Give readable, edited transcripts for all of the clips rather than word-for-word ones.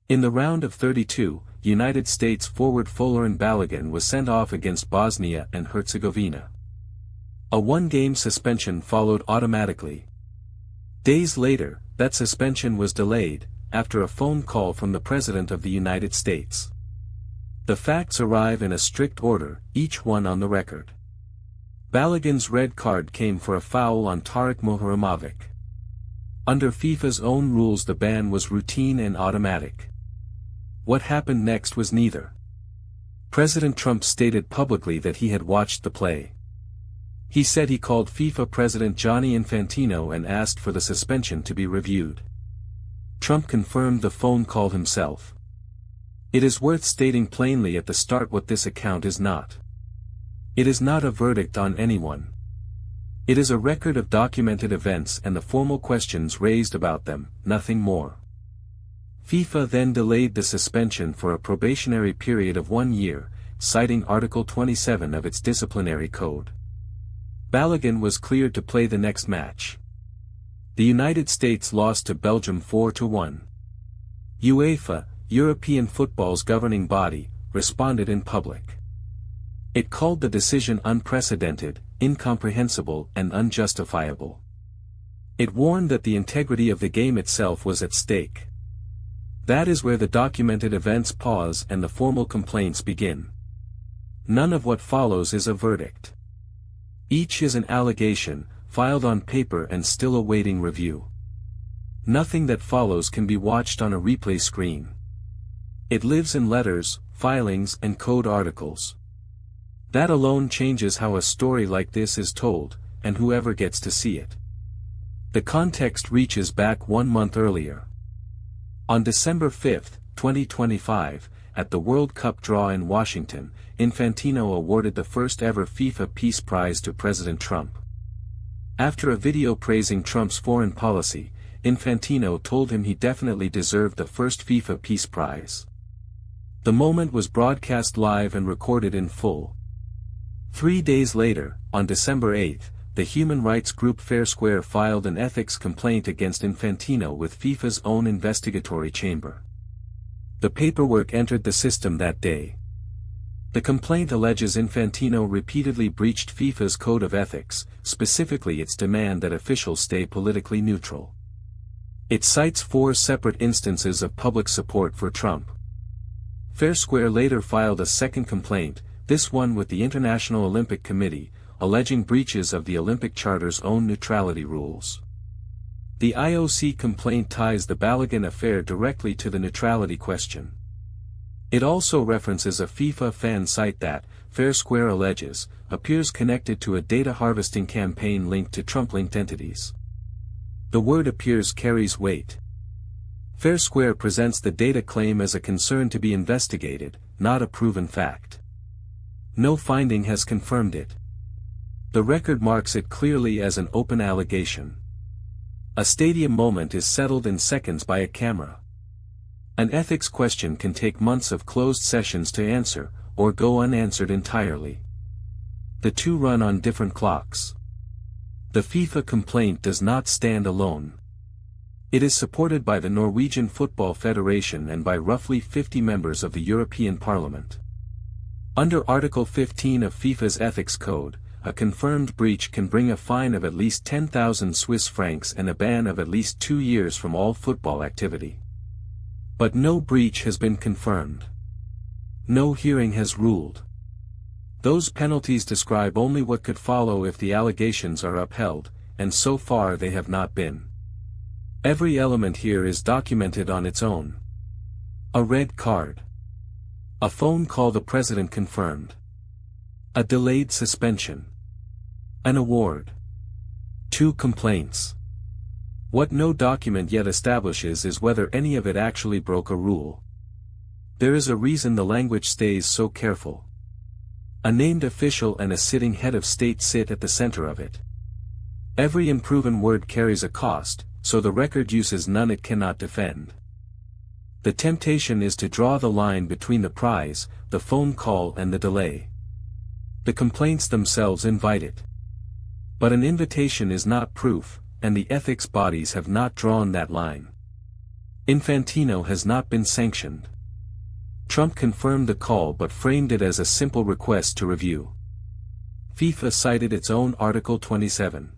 In the round of 32, United States forward Folarin Balogun was sent off against Bosnia and Herzegovina. A one-game suspension followed automatically. Days later, that suspension was delayed, after a phone call from the President of the United States. The facts arrive in a strict order, each one on the record. Balogun's red card came for a foul on Tarek Moharemovic. Under FIFA's own rules the ban was routine and automatic. What happened next was neither. President Trump stated publicly that he had watched the play. He said he called FIFA President Gianni Infantino and asked for the suspension to be reviewed. Trump confirmed the phone call himself. It is worth stating plainly at the start what this account is not. It is not a verdict on anyone. It is a record of documented events and the formal questions raised about them, nothing more. FIFA then delayed the suspension for a probationary period of 1 year, citing Article 27 of its disciplinary code. Balogun was cleared to play the next match. The United States lost to Belgium 4-1. UEFA, European football's governing body, responded in public. It called the decision unprecedented, incomprehensible and unjustifiable. It warned that the integrity of the game itself was at stake. That is where the documented events pause and the formal complaints begin. None of what follows is a verdict. Each is an allegation, filed on paper and still awaiting review. Nothing that follows can be watched on a replay screen. It lives in letters, filings and code articles. That alone changes how a story like this is told, and whoever gets to see it. The context reaches back 1 month earlier. On December 5, 2025, at the World Cup draw in Washington, Infantino awarded the first ever FIFA Peace Prize to President Trump. After a video praising Trump's foreign policy, Infantino told him he definitely deserved the first FIFA Peace Prize. The moment was broadcast live and recorded in full. 3 days later, on December 8, the human rights group FairSquare filed an ethics complaint against Infantino with FIFA's own investigatory chamber. The paperwork entered the system that day. The complaint alleges Infantino repeatedly breached FIFA's code of ethics, specifically its demand that officials stay politically neutral. It cites 4 separate instances of public support for Trump. FairSquare later filed a second complaint, this one with the International Olympic Committee, alleging breaches of the Olympic Charter's own neutrality rules. The IOC complaint ties the Balogun affair directly to the neutrality question. It also references a FIFA fan site that, FairSquare alleges, appears connected to a data harvesting campaign linked to Trump-linked entities. The word appears carries weight. FairSquare presents the data claim as a concern to be investigated, not a proven fact. No finding has confirmed it. The record marks it clearly as an open allegation. A stadium moment is settled in seconds by a camera. An ethics question can take months of closed sessions to answer, or go unanswered entirely. The two run on different clocks. The FIFA complaint does not stand alone. It is supported by the Norwegian Football Federation and by roughly 50 members of the European Parliament. Under Article 15 of FIFA's Ethics Code, a confirmed breach can bring a fine of at least 10,000 Swiss francs and a ban of at least 2 years from all football activity. But no breach has been confirmed. No hearing has ruled. Those penalties describe only what could follow if the allegations are upheld, and so far they have not been. Every element here is documented on its own. A red card. A phone call the president confirmed. A delayed suspension. An award. 2 complaints. What no document yet establishes is whether any of it actually broke a rule. There is a reason the language stays so careful. A named official and a sitting head of state sit at the center of it. Every unproven word carries a cost, so the record uses none it cannot defend. The temptation is to draw the line between the prize, the phone call and the delay. The complaints themselves invite it. But an invitation is not proof, and the ethics bodies have not drawn that line. Infantino has not been sanctioned. Trump confirmed the call but framed it as a simple request to review. FIFA cited its own Article 27.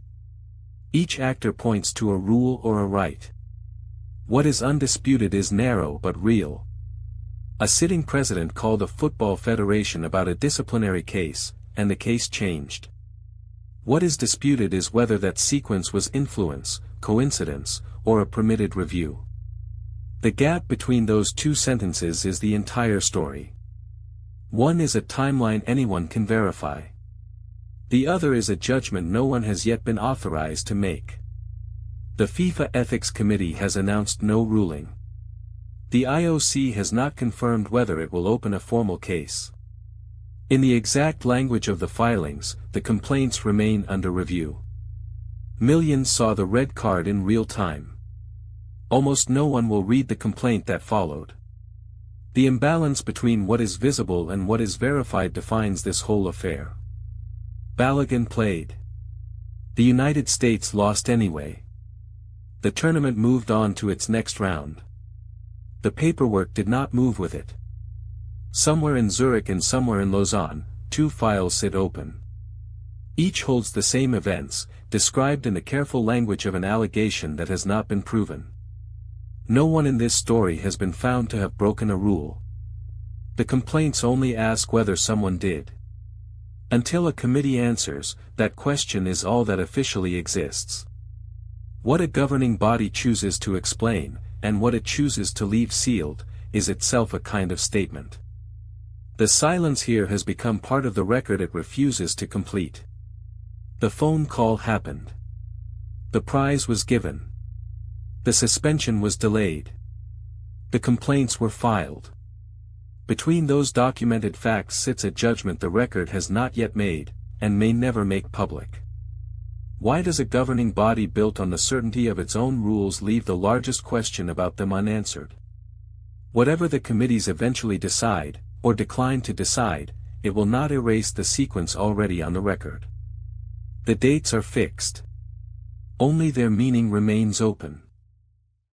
Each actor points to a rule or a right. What is undisputed is narrow but real. A sitting president called a football federation about a disciplinary case, and the case changed. What is disputed is whether that sequence was influence, coincidence, or a permitted review. The gap between those two sentences is the entire story. One is a timeline anyone can verify. The other is a judgment no one has yet been authorized to make. The FIFA Ethics Committee has announced no ruling. The IOC has not confirmed whether it will open a formal case. In the exact language of the filings, the complaints remain under review. Millions saw the red card in real time. Almost no one will read the complaint that followed. The imbalance between what is visible and what is verified defines this whole affair. Balogun played. The United States lost anyway. The tournament moved on to its next round. The paperwork did not move with it. Somewhere in Zurich and somewhere in Lausanne, two files sit open. Each holds the same events, described in the careful language of an allegation that has not been proven. No one in this story has been found to have broken a rule. The complaints only ask whether someone did. Until a committee answers, that question is all that officially exists. What a governing body chooses to explain, and what it chooses to leave sealed, is itself a kind of statement. The silence here has become part of the record it refuses to complete. The phone call happened. The prize was given. The suspension was delayed. The complaints were filed. Between those documented facts sits a judgment the record has not yet made, and may never make public. Why does a governing body built on the certainty of its own rules leave the largest question about them unanswered? Whatever the committees eventually decide, or decline to decide, it will not erase the sequence already on the record. The dates are fixed. Only their meaning remains open.